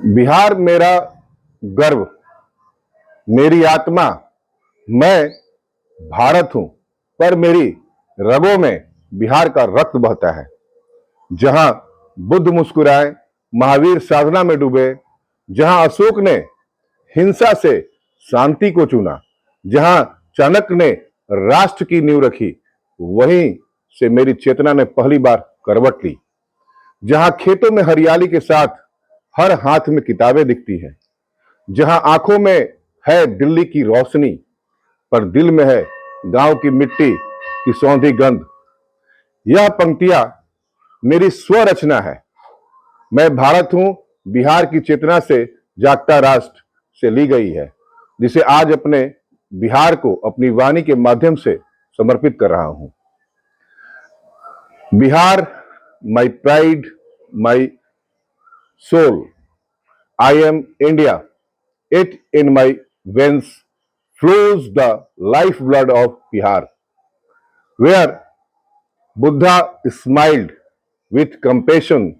बिहार मेरा गर्व, मेरी आत्मा, मैं भारत हूं, पर मेरी रगों में बिहार का रक्त बहता है। जहां बुद्ध मुस्कुराए, महावीर साधना में डूबे, जहां अशोक ने हिंसा से शांति को चुना, जहां चाणक्य ने राष्ट्र की नींव रखी, वहीं से मेरी चेतना ने पहली बार करवट ली। जहां खेतों में हरियाली के साथ हर हाथ में किताबें दिखती हैं, जहां आंखों में है दिल्ली की रोशनी, पर दिल में है गांव की मिट्टी की सौंधी गंध। यह पंक्तियां मेरी स्वरचना है। मैं भारत हूं, बिहार की चेतना से जागता राष्ट्र से ली गई है, जिसे आज अपने बिहार को अपनी वाणी के माध्यम से समर्पित कर रहा हूं। Bihar, my pride, my soul. I am India. It in my veins flows the lifeblood of Bihar, where Buddha smiled with compassion,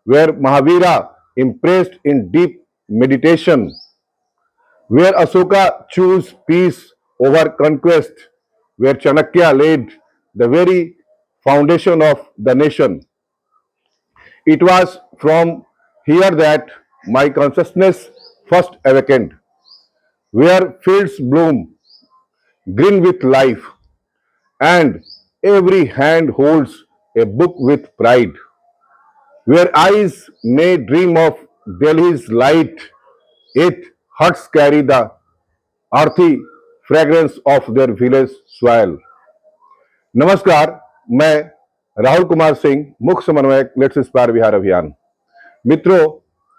where Mahavira impressed in deep meditation, where Ashoka chose peace over conquest, where Chanakya laid the very foundation of the nation. It was from here that my consciousness first awakened, where fields bloom green with life, and every hand holds a book with pride, where eyes may dream of Delhi's light, yet hearts carry the earthy fragrance of their village soil. नमस्कार, मैं राहुल कुमार सिंह, मुख्य समन्वयक let's inspire Bihar अभियान। मित्रों,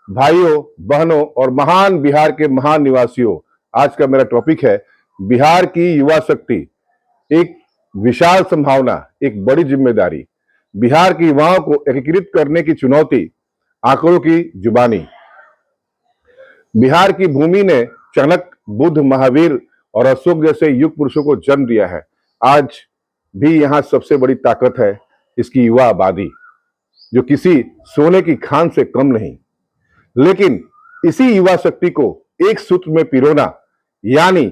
भाइयों, बहनों और महान बिहार के महान निवासियों, आज का मेरा टॉपिक है बिहार की युवा शक्ति, एक विशाल संभावना, एक बड़ी जिम्मेदारी। बिहार के युवाओं को एकीकृत करने की चुनौती, आंकड़ों की जुबानी। बिहार की भूमि ने चाणक्य, बुद्ध, महावीर और अशोक जैसे युग पुरुषों को जन्म दिया है। आज भी यहां सबसे बड़ी ताकत है इसकी युवा आबादी, जो किसी सोने की खान से कम नहीं। लेकिन इसी युवा शक्ति को एक सूत्र में पिरोना, यानी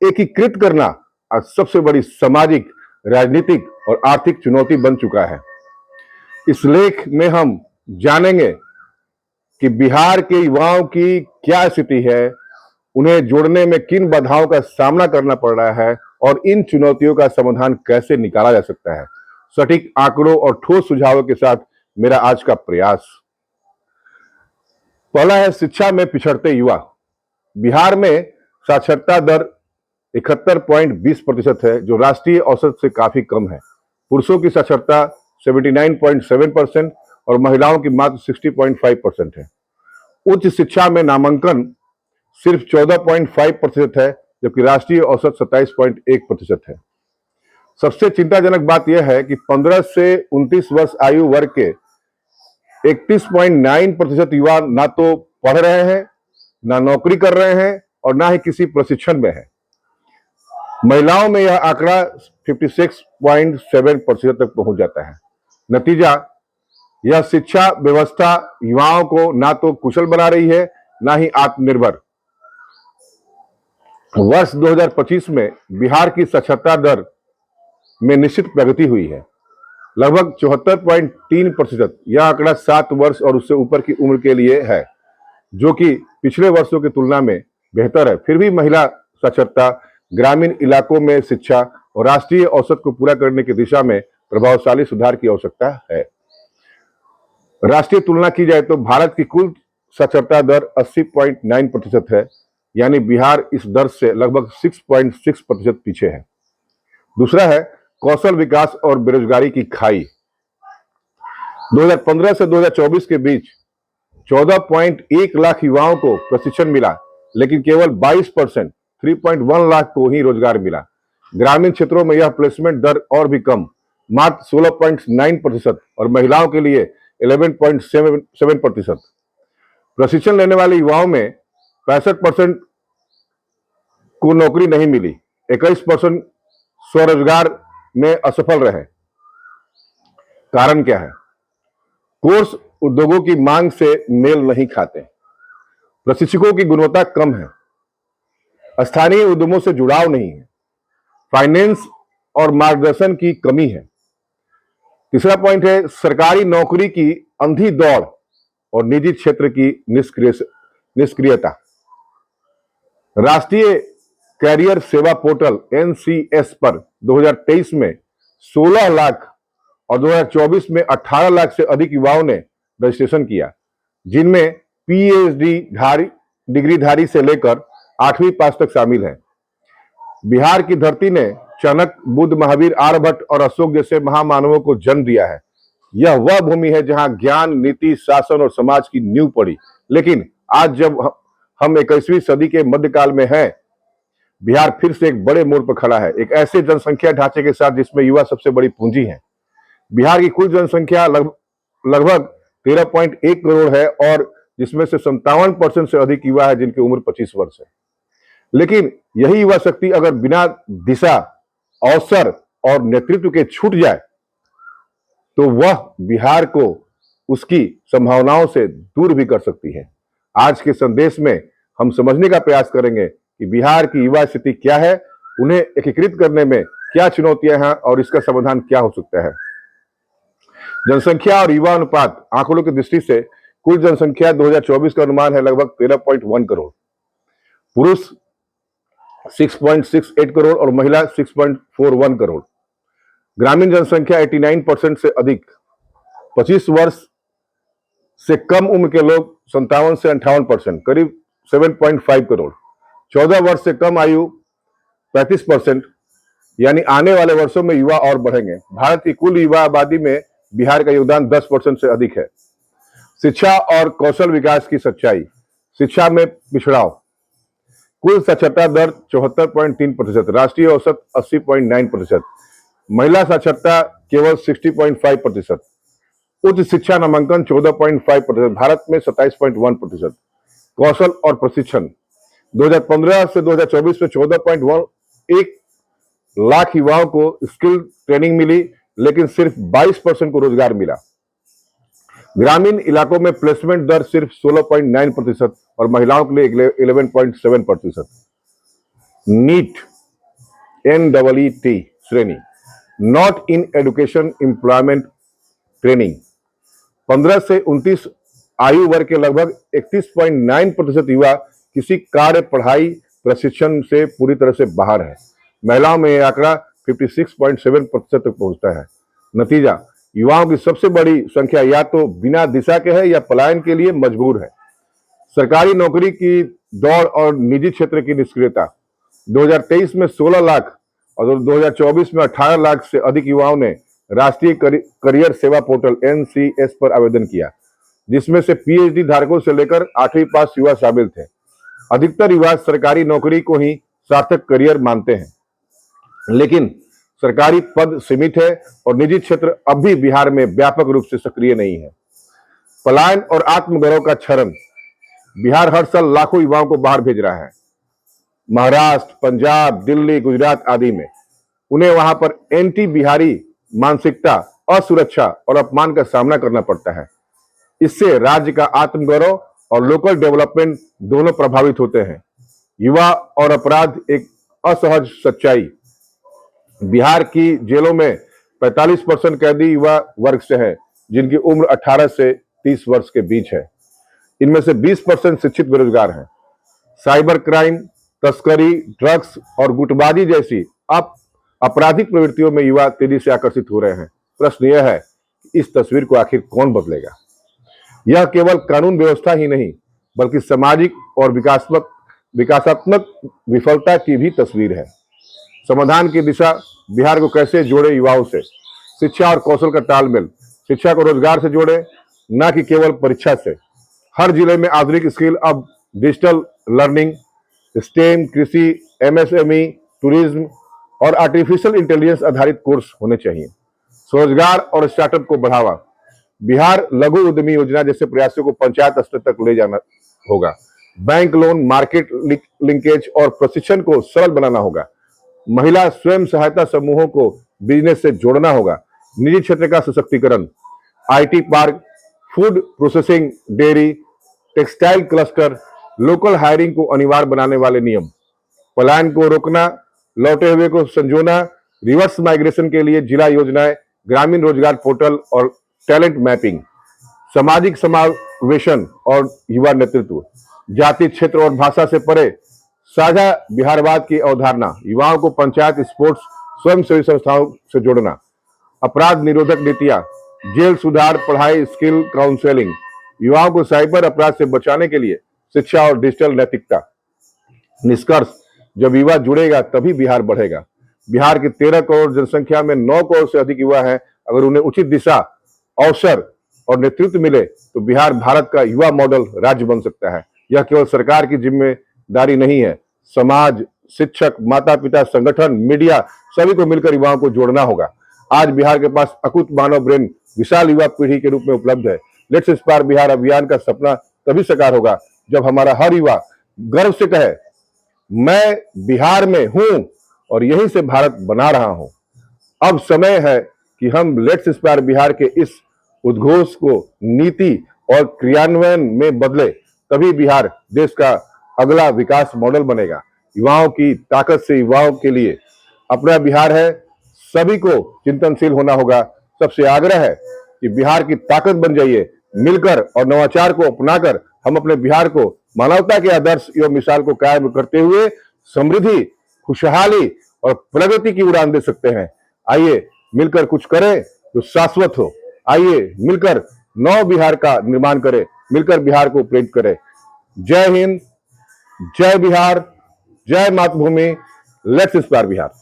एकीकृत करना, आज सबसे बड़ी सामाजिक, राजनीतिक और आर्थिक चुनौती बन चुका है। इस लेख में हम जानेंगे कि बिहार के युवाओं की क्या स्थिति है, उन्हें जोड़ने में किन बाधाओं का सामना करना पड़ रहा है और इन चुनौतियों का समाधान कैसे निकाला जा सकता है। सटीक आंकड़ों और ठोस सुझावों के साथ मेरा आज का प्रयास। पहला है शिक्षा में पिछड़ते युवा। बिहार में साक्षरता दर 71.20% है, जो राष्ट्रीय औसत से काफी कम है। पुरुषों की साक्षरता 79.7% और महिलाओं की मात्र 60.5% है। उच्च शिक्षा में नामांकन सिर्फ 14.5% है, जबकि राष्ट्रीय औसत 27.1% है। सबसे चिंताजनक बात यह है कि 15 से 29 वर्ष आयु वर्ग के 31.9% युवा ना तो पढ़ रहे हैं, ना नौकरी कर रहे हैं और ना ही किसी प्रशिक्षण में है। महिलाओं में यह आंकड़ा 56.7% तक पहुंच जाता है। नतीजा, यह शिक्षा व्यवस्था युवाओं को ना तो कुशल बना रही है, ना ही आत्मनिर्भर। वर्ष 2025 में बिहार की साक्षरता दर में निश्चित प्रगति हुई है, लगभग 74.3%। यह आंकड़ा 7 वर्ष और उससे ऊपर की उम्र के लिए है, जो कि पिछले वर्षों की तुलना में बेहतर है। फिर भी महिला साक्षरता, ग्रामीण इलाकों में शिक्षा और राष्ट्रीय औसत को पूरा करने की दिशा में प्रभावशाली सुधार की आवश्यकता है। राष्ट्रीय तुलना की जाए तो भारत की कुल साक्षरता दर 80.9% है, यानी बिहार इस दर से लगभग 6.6% पीछे है। दूसरा है कौशल विकास और बेरोजगारी की खाई। 2015 से 2024 के बीच 14.1 लाख युवाओं को प्रशिक्षण मिला, लेकिन केवल 22%, 3.1 लाख को ही रोजगार मिला। ग्रामीण क्षेत्रों में यह प्लेसमेंट दर और भी कम, मात्र 16.9% और महिलाओं के लिए 11.7%। प्रशिक्षण लेने वाले युवाओं में 65% को नौकरी नहीं मिली, 21% स्वरोजगार में असफल रहे। कारण क्या है? कोर्स उद्योगों की मांग से मेल नहीं खाते, प्रशिक्षकों की गुणवत्ता कम है, स्थानीय उद्यमों से जुड़ाव नहीं है, फाइनेंस और मार्गदर्शन की कमी है। तीसरा पॉइंट है सरकारी नौकरी की अंधी दौड़ और निजी क्षेत्र की निष्क्रियता। राष्ट्रीय कैरियर सेवा पोर्टल एनसीएस पर 2023 में 16 लाख और 2024 में 18 लाख से अधिक युवाओं ने रजिस्ट्रेशन किया, जिनमें पीएचडी डिग्रीधारी से लेकर 8वीं पास तक शामिल हैं। बिहार की धरती ने चाणक्य, बुद्ध, महावीर, आर्यभट्ट और अशोक जैसे महामानवों को जन्म दिया है। यह वह भूमि है जहां ज्ञान, नीति, शासन और समाज की नींव पड़ी। लेकिन आज जब हम 21वीं सदी के मध्यकाल में हैं, बिहार फिर से एक बड़े मोड़ पर खड़ा है, एक ऐसे जनसंख्या ढांचे के साथ जिसमें युवा सबसे बड़ी पूंजी है। बिहार की कुल जनसंख्या लगभग 13.1 करोड़ है और जिसमें से 57% से अधिक युवा है जिनकी उम्र 25 वर्ष है। लेकिन यही युवा शक्ति अगर बिना दिशा, अवसर और नेतृत्व के छूट जाए तो वह बिहार को उसकी संभावनाओं से दूर भी कर सकती है। आज के संदेश में हम समझने का प्रयास करेंगे कि बिहार की युवा स्थिति क्या है, उन्हें एकीकृत करने में क्या चुनौतियां हैं और इसका समाधान क्या हो सकता है। जनसंख्या और युवा अनुपात आंकड़ों की दृष्टि से कुल जनसंख्या 2024 का अनुमान है लगभग 13.1 करोड़, पुरुष 6.68 करोड़ और महिला 6.41 करोड़। ग्रामीण जनसंख्या 89% से अधिक, 25 वर्ष से कम उम्र के लोग 57 से 58%, करीब 7.5 करोड़। 14 वर्ष से कम आयु 35%, यानी आने वाले वर्षों में युवा और बढ़ेंगे। भारत की कुल युवा आबादी में बिहार का योगदान 10% से अधिक है। शिक्षा और कौशल विकास की सच्चाई। शिक्षा में पिछड़ाव, कुल साक्षरता दर 74.3%, राष्ट्रीय औसत 80.9%, महिला साक्षरता केवल 60.5%, उच्च शिक्षा नामांकन 14.5%, भारत में 27.1%। कौशल और प्रशिक्षण, 2015 से 2024 में 14.1 लाख युवाओं को स्किल ट्रेनिंग मिली, लेकिन सिर्फ 22% को रोजगार मिला। ग्रामीण इलाकों में प्लेसमेंट दर सिर्फ 16.9% और महिलाओं के लिए 11.7%। नीट NEET श्रेणी, not in education employment training, 15 से 29 आयु वर्ग के लगभग 31.9% युवा किसी कार्य, पढ़ाई, प्रशिक्षण से पूरी तरह से बाहर है। महिलाओं में यह आंकड़ा 56.7% तक पहुंचता है। नतीजा, युवाओं की सबसे बड़ी संख्या या तो बिना दिशा के है या पलायन के लिए मजबूर है। सरकारी नौकरी की दौड़ और निजी क्षेत्र की निष्क्रियता। 2023 में 16 लाख और 2024 में 18 लाख से अधिक युवाओं ने राष्ट्रीय करियर सेवा पोर्टल NCS पर आवेदन किया, जिसमें से पीएचडी धारकों से लेकर 8वीं पास युवा शामिल थे। अधिकतर युवा सरकारी नौकरी को ही सार्थक करियर मानते हैं, लेकिन सरकारी पद सीमित है और निजी क्षेत्र अब भी बिहार में व्यापक रूप से सक्रिय नहीं है। पलायन और आत्मगौरव का क्षरण। बिहार हर साल लाखों युवाओं को बाहर भेज रहा है, महाराष्ट्र, पंजाब, दिल्ली, गुजरात आदि में। उन्हें वहां पर एंटी बिहारी मानसिकता, असुरक्षा और अपमान का सामना करना पड़ता है। इससे राज्य का आत्मगौरव और लोकल डेवलपमेंट दोनों प्रभावित होते हैं। युवा और अपराध एक असहज सच्चाई। बिहार की जेलों में 45% कैदी युवा वर्ग से हैं, जिनकी उम्र 18 से 30 वर्ष के बीच है। इनमें से 20% शिक्षित बेरोजगार हैं। साइबर क्राइम, तस्करी, ड्रग्स और गुटबाजी जैसी आपराधिक प्रवृत्तियों में युवा तेजी से आकर्षित हो रहे हैं। प्रश्न यह है कि इस तस्वीर को आखिर कौन बदलेगा? यह केवल कानून व्यवस्था ही नहीं, बल्कि सामाजिक और विकासात्मक विफलता की भी तस्वीर है। समाधान की दिशा, बिहार को कैसे जोड़े युवाओं से। शिक्षा और कौशल का तालमेल, शिक्षा को रोजगार से जोड़े, न कि केवल परीक्षा से। हर जिले में आधुनिक स्किल, अब डिजिटल लर्निंग, स्टेम, कृषि, MSME, टूरिज्म और आर्टिफिशियल इंटेलिजेंस आधारित कोर्स होने चाहिए। स्वरोजगार और स्टार्टअप को बढ़ावा। बिहार लघु उद्यमी योजना जैसे प्रयासों को पंचायत स्तर तक ले जाना होगा। बैंक लोन, मार्केट लिंकेज और प्रशिक्षण को सरल बनाना होगा। महिला स्वयं सहायता समूहों को बिजनेस से जोड़ना होगा। निजी क्षेत्र का सशक्तिकरण, IT park, food processing, dairy, textile cluster, local hiring को अनिवार्य बनाने वाले नियम, पलायन को रोकना, लौटे हुए को संजोना, रिवर्स माइग्रेशन के लिए जिला योजनाएं, ग्रामीण रोजगार पोर्टल और टैलेंट मैपिंग, सामाजिक समावेशन और युवा नेतृत्व, जाति, क्षेत्र और भाषा से परे साझा बिहारवाद की अवधारणा, युवाओं को पंचायत, स्पोर्ट्स, स्वयंसेवी संस्थाओं से जोड़ना, अपराध निरोधक नीतियां, जेल सुधार, पढ़ाई, स्किल काउंसलिंग, युवाओं को साइबर अपराध से बचाने के लिए शिक्षा और डिजिटल नैतिकता। निष्कर्ष, जब युवा जुड़ेगा तभी बिहार बढ़ेगा। बिहार की 13 करोड़ जनसंख्या में 9 करोड़ से अधिक युवा हैं। अगर उन्हें उचित दिशा, अवसर और नेतृत्व मिले तो बिहार भारत का युवा मॉडल राज्य बन सकता है। यह केवल सरकार की जिम्मेदारी नहीं है, समाज, शिक्षक, माता पिता, संगठन, मीडिया सभी को मिलकर युवाओं को जोड़ना होगा। आज बिहार के पास अकुत मानव ब्रेन विशाल युवा पीढ़ी के रूप में उपलब्ध है। लेट्स इंस्पायर बिहार अभियान का सपना तभी साकार होगा जब हमारा हर युवा गर्व से कहे, मैं बिहार में हूं और यहीं से भारत बना रहा हूं। अब समय है कि हम लेट्स इंस्पायर बिहार के इस उद्घोष को नीति और क्रियान्वयन में बदले, तभी बिहार देश का अगला विकास मॉडल बनेगा। युवाओं की ताकत से युवाओं के लिए अपना बिहार है। सभी को चिंतनशील होना होगा। सबसे आग्रह है कि बिहार की ताकत बन जाइए। मिलकर और नवाचार को अपनाकर हम अपने बिहार को मानवता के आदर्श एवं मिसाल को कायम करते हुए समृद्धि, खुशहाली और प्रगति की उड़ान दे सकते हैं। आइए मिलकर कुछ करें जो शाश्वत हो। आइए मिलकर नव बिहार का निर्माण करें, मिलकर बिहार को प्रेरित करें। जय हिंद, जय बिहार, जय मातृभूमि। Let's inspire Bihar.